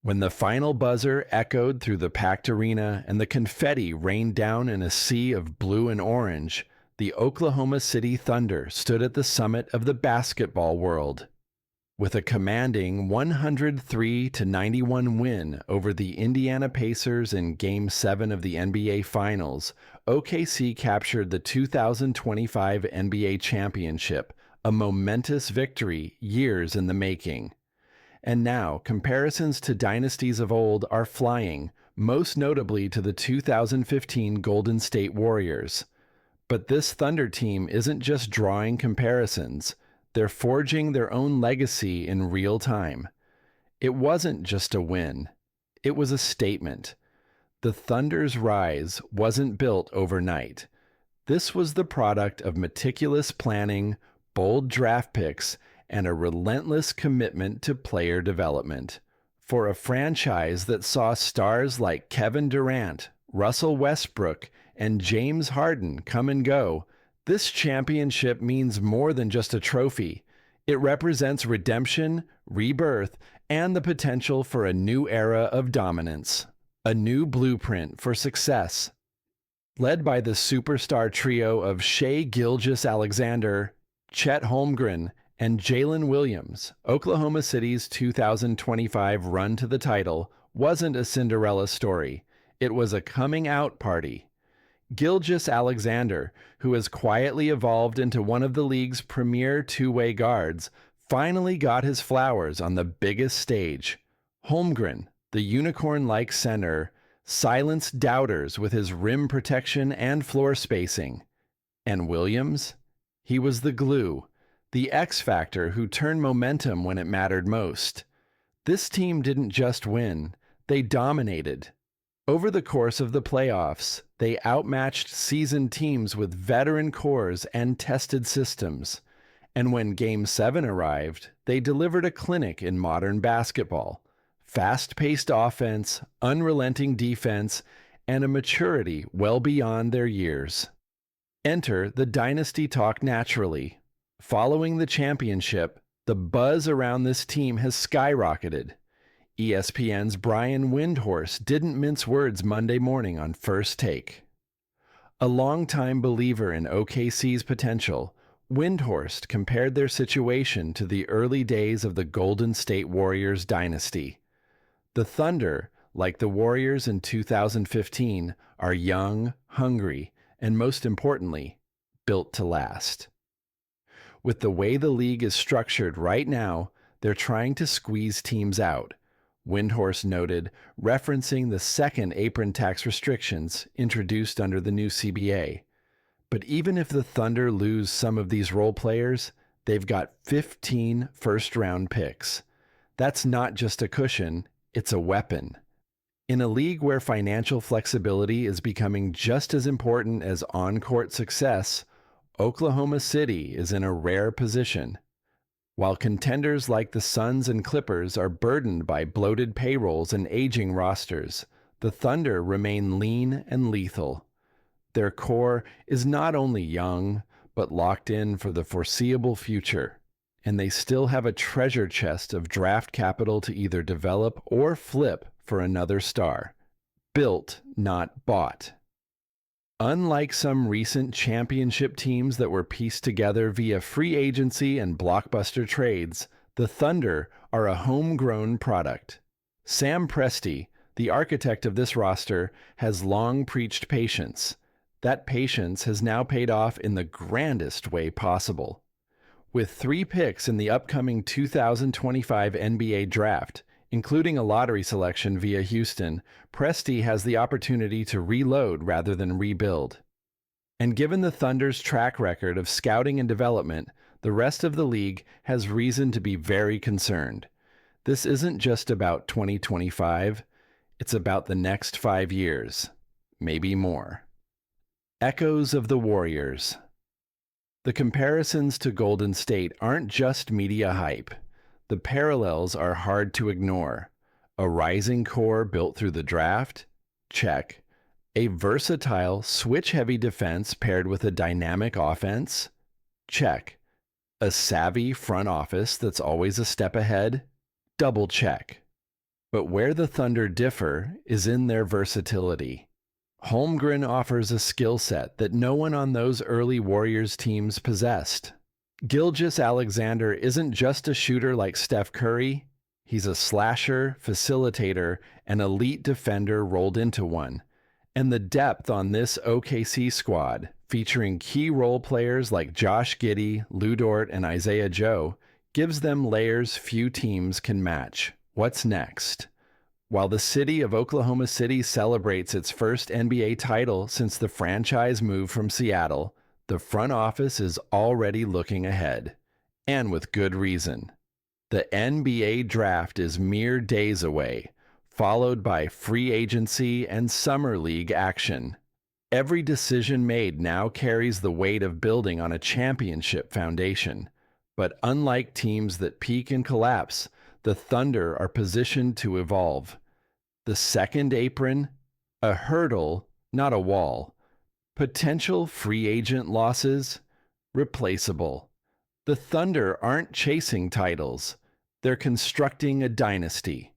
When the final buzzer echoed through the packed arena and the confetti rained down in a sea of blue and orange, the Oklahoma City Thunder stood at the summit of the basketball world. With a commanding 103-91 win over the Indiana Pacers in Game 7 of the NBA Finals, OKC captured the 2025 NBA Championship, a momentous victory years in the making. And now, comparisons to dynasties of old are flying, most notably to the 2015 Golden State Warriors. But this Thunder team isn't just drawing comparisons. They're forging their own legacy in real time. It wasn't just a win. It was a statement. The Thunder's rise wasn't built overnight. This was the product of meticulous planning, bold draft picks, and a relentless commitment to player development. For a franchise that saw stars like Kevin Durant, Russell Westbrook, and James Harden come and go, this championship means more than just a trophy. It represents redemption, rebirth, and the potential for a new era of dominance. A new blueprint for success. Led by the superstar trio of Shai Gilgeous-Alexander, Chet Holmgren, and Jalen Williams, Oklahoma City's 2025 run to the title wasn't a Cinderella story. It was a coming-out party. Gilgeous-Alexander, who has quietly evolved into one of the league's premier two-way guards, finally got his flowers on the biggest stage. Holmgren, the unicorn-like center, silenced doubters with his rim protection and floor spacing. And Williams? He was the glue, the X factor who turned momentum when it mattered most. This team didn't just win, they dominated. Over the course of the playoffs, they outmatched seasoned teams with veteran cores and tested systems. And when Game 7 arrived, they delivered a clinic in modern basketball. Fast-paced offense, unrelenting defense, and a maturity well beyond their years. Enter the Dynasty talk naturally. Following the championship, the buzz around this team has skyrocketed. ESPN's Brian Windhorst didn't mince words Monday morning on First Take. A longtime believer in OKC's potential, Windhorst compared their situation to the early days of the Golden State Warriors dynasty. The Thunder, like the Warriors in 2015, are young, hungry, and most importantly, built to last. With the way the league is structured right now, they're trying to squeeze teams out. Windhorst noted, referencing the second apron tax restrictions introduced under the new CBA. But even if the Thunder lose some of these role players, they've got 15 first-round picks. That's not just a cushion, it's a weapon. In a league where financial flexibility is becoming just as important as on-court success, Oklahoma City is in a rare position. While contenders like the Suns and Clippers are burdened by bloated payrolls and aging rosters, the Thunder remain lean and lethal. Their core is not only young, but locked in for the foreseeable future, and they still have a treasure chest of draft capital to either develop or flip for another star. Built, not bought. Unlike some recent championship teams that were pieced together via free agency and blockbuster trades, the Thunder are a homegrown product. Sam Presti, the architect of this roster, has long preached patience. That patience has now paid off in the grandest way possible. With 3 picks in the upcoming 2025 NBA Draft, including a lottery selection via Houston, Presti has the opportunity to reload rather than rebuild. And given the Thunder's track record of scouting and development, the rest of the league has reason to be very concerned. This isn't just about 2025, it's about the next 5 years, maybe more. Echoes of the Warriors. The comparisons to Golden State aren't just media hype. The parallels are hard to ignore. A rising core built through the draft? Check. A versatile, switch-heavy defense paired with a dynamic offense? Check. A savvy front office that's always a step ahead? Double check. But where the Thunder differ is in their versatility. Holmgren offers a skill set that no one on those early Warriors teams possessed. Gilgeous-Alexander isn't just a shooter like Steph Curry. He's a slasher, facilitator, and elite defender rolled into one. And the depth on this OKC squad, featuring key role players like Josh Giddey, Lou Dort, and Isaiah Joe, gives them layers few teams can match. What's next? While the city of Oklahoma City celebrates its first NBA title since the franchise moved from Seattle, the front office is already looking ahead. And with good reason. The NBA draft is mere days away, followed by free agency and summer league action. Every decision made now carries the weight of building on a championship foundation. But unlike teams that peak and collapse, the Thunder are positioned to evolve. The second apron, a hurdle, not a wall. Potential free agent losses, replaceable. The Thunder aren't chasing titles. They're constructing a dynasty.